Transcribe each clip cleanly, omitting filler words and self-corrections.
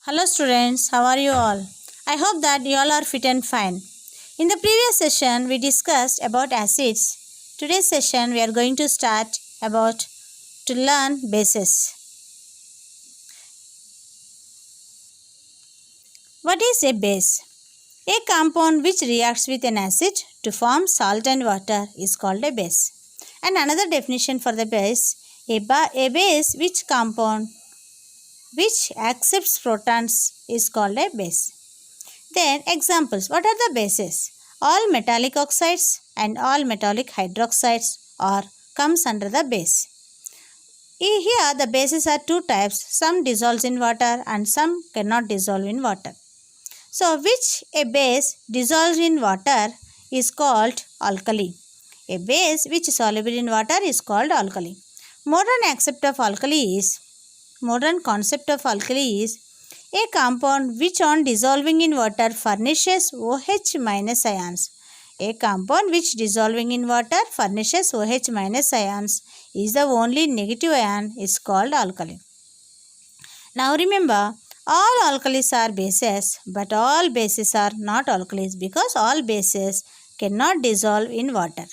Hello students, how are you all? I hope that you all are fit and fine. In the previous session, we discussed about acids. Today's session, we are going to start about to learn bases. What is a base? A compound which reacts with an acid to form salt and water is called a base. And another definition for the base, a base which compound which accepts protons is called a base. Then examples. What are the bases? All metallic oxides and all metallic hydroxides are comes under the base. Here the bases are two types. Some dissolves in water and some cannot dissolve in water. So which a base dissolves in water is called alkali. A base which is soluble in water is called alkali. Modern concept of alkali is a compound which on dissolving in water furnishes OH minus ions. A compound which dissolving in water furnishes OH minus ions is the only negative ion is called alkali. Now remember, all alkalis are bases, but all bases are not alkalis because all bases cannot dissolve in water.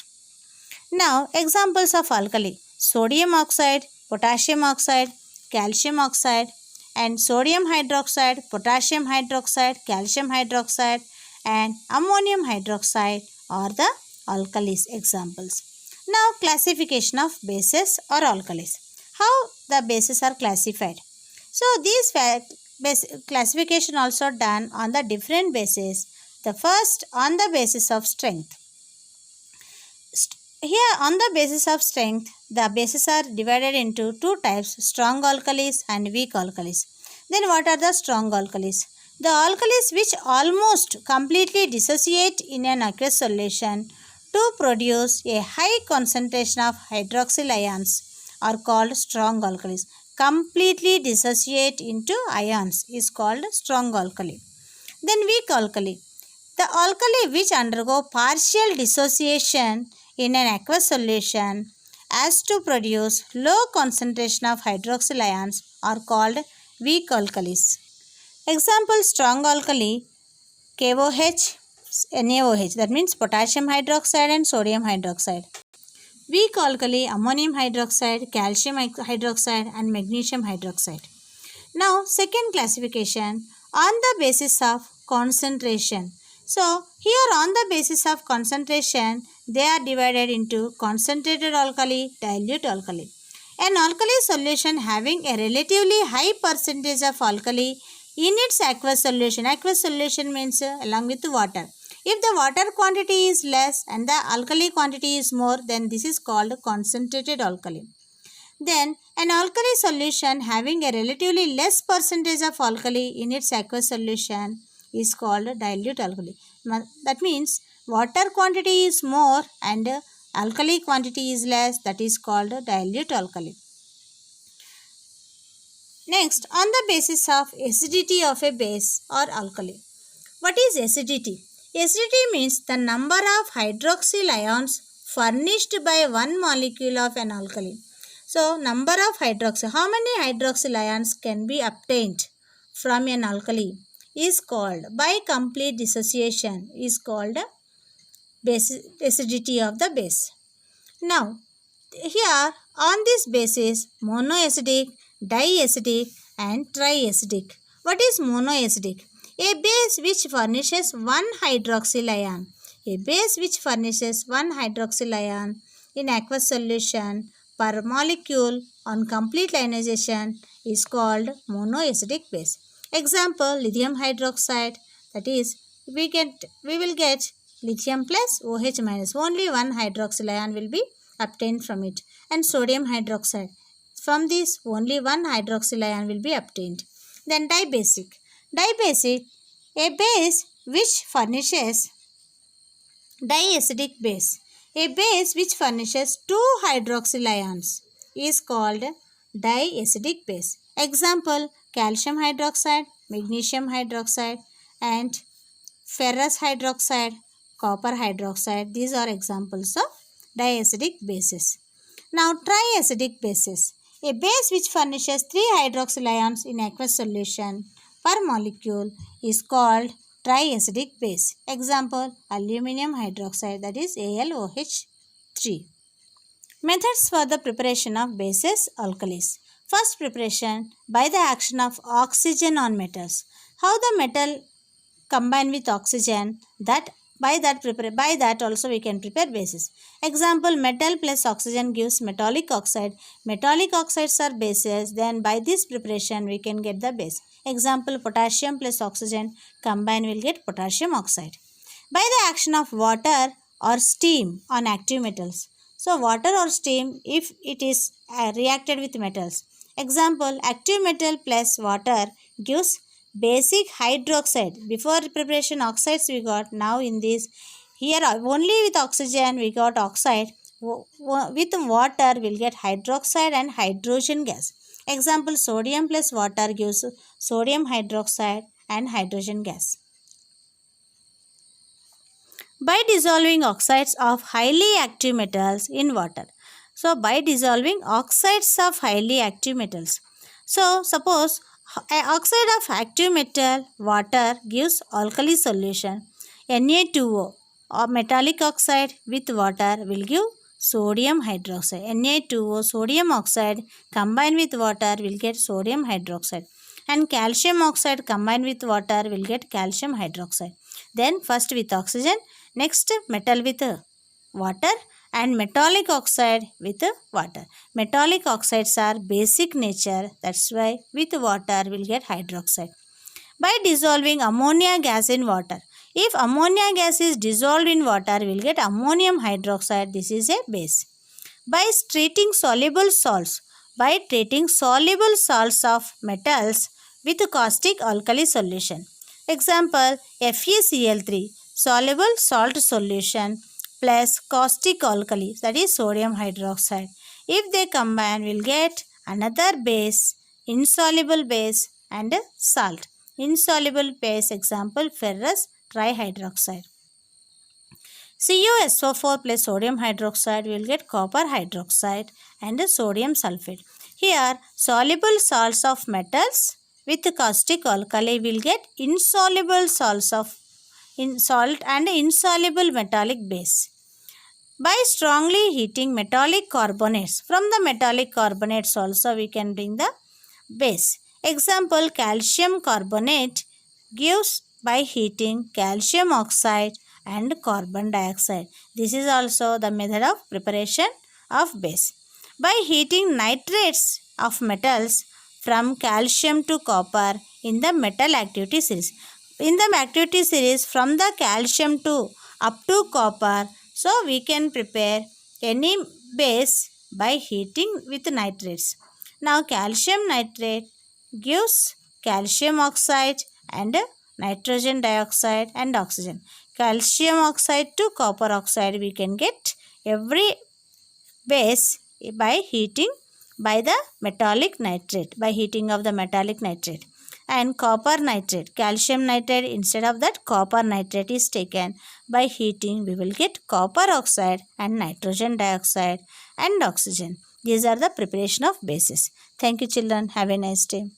Now examples of alkali: sodium oxide, potassium oxide, calcium oxide, and sodium hydroxide, potassium hydroxide, calcium hydroxide, and ammonium hydroxide are the alkalis examples. Now classification of bases or alkalis. How the bases are classified? So these classification also done on the different bases. The first on the basis of strength. Here on the basis of strength, the bases are divided into two types, strong alkalis and weak alkalis. Then what are the strong alkalis? The alkalis which almost completely dissociate in an aqueous solution to produce a high concentration of hydroxyl ions are called strong alkalis. Completely dissociate into ions is called strong alkali. Then weak alkali. The alkali which undergo partial dissociation in an aqueous solution as to produce low concentration of hydroxyl ions are called weak alkalis. Example: strong alkali KOH, NaOH, that means potassium hydroxide and sodium hydroxide. Weak alkali ammonium hydroxide, calcium hydroxide and magnesium hydroxide. Now second classification on the basis of concentration. So here on the basis of concentration, they are divided into concentrated alkali, dilute alkali. An alkali solution having a relatively high percentage of alkali in its aqueous solution. Aqueous solution means along with water. If the water quantity is less and the alkali quantity is more, then this is called concentrated alkali. Then an alkali solution having a relatively less percentage of alkali in its aqueous solution is called dilute alkali. That means water quantity is more and alkali quantity is less, that is called dilute alkali. Next, on the basis of acidity of a base or alkali. What is acidity? Acidity means the number of hydroxyl ions furnished by one molecule of an alkali. So, number of hydroxyl, how many hydroxyl ions can be obtained from an alkali is called, by complete dissociation, is called acidity of the base. Now, here on this basis, monoacidic, diacidic and triacidic. What is monoacidic? A base which furnishes one hydroxyl ion. A base which furnishes one hydroxyl ion in aqueous solution per molecule on complete ionization is called monoacidic base. Example: lithium hydroxide, that is we will get lithium plus OH minus. Only one hydroxyl ion will be obtained from it. And sodium hydroxide. From this only one hydroxyl ion will be obtained. Then dibasic. Dibasic, a base which furnishes diacidic base. A base which furnishes two hydroxyl ions is called diacidic base. Example: calcium hydroxide, magnesium hydroxide and ferrous hydroxide, copper hydroxide. These are examples of diacidic bases. Now triacidic bases. A base which furnishes 3 hydroxyl ions in aqueous solution per molecule is called triacidic base. Example, aluminum hydroxide, that is AlOH3. Methods for the preparation of bases alkalis. First preparation by the action of oxygen on metals. How the metal combine with oxygen, that by that also we can prepare bases. Example, metal plus oxygen gives metallic oxide. Metallic oxides are bases. Then by this preparation we can get the base. Example, potassium plus oxygen combine will get potassium oxide. By the action of water or steam on active metals. So water or steam if it is reacted with metals. Example, active metal plus water gives basic hydroxide. Before preparation oxides we got, now in this here only with oxygen we got oxide. With water we'll get hydroxide and hydrogen gas. Example, sodium plus water gives sodium hydroxide and hydrogen gas. By dissolving oxides of highly active metals in water. So by dissolving oxides of highly active metals. So suppose oxide of active metal water gives alkali solution Na2O, or metallic oxide with water will give sodium hydroxide. Na2O, sodium oxide combined with water will get sodium hydroxide, and calcium oxide combined with water will get calcium hydroxide. Then first with oxygen, next metal with water, and metallic oxide with water. Metallic oxides are basic nature, that's why with water we'll get hydroxide. By dissolving ammonia gas in water. If ammonia gas is dissolved in water, we'll get ammonium hydroxide. This is a base. By treating soluble salts. By treating soluble salts of metals with caustic alkali solution. Example, FeCl3, soluble salt solution plus caustic alkali, that is sodium hydroxide. If they combine, we'll get another base, insoluble base and salt. Insoluble base, example, ferrous trihydroxide. CuSO4 plus sodium hydroxide will get copper hydroxide and sodium sulfate. Here, soluble salts of metals with caustic alkali will get insoluble salts of salt and insoluble metallic base. By strongly heating metallic carbonates, from the metallic carbonates also we can bring the base. Example, calcium carbonate gives by heating calcium oxide and carbon dioxide. This is also the method of preparation of base. By heating nitrates of metals from calcium to copper in the metal activity series. In the activity series from the calcium to up to copper, so we can prepare any base by heating with nitrates. Now calcium nitrate gives calcium oxide and nitrogen dioxide and oxygen. Calcium oxide to copper oxide we can get every base by heating by the metallic nitrate, by heating of the metallic nitrate. And copper nitrate, calcium nitrate, instead of that copper nitrate is taken. By heating we will get copper oxide and nitrogen dioxide and oxygen. These are the preparation of bases. Thank you children. Have a nice day.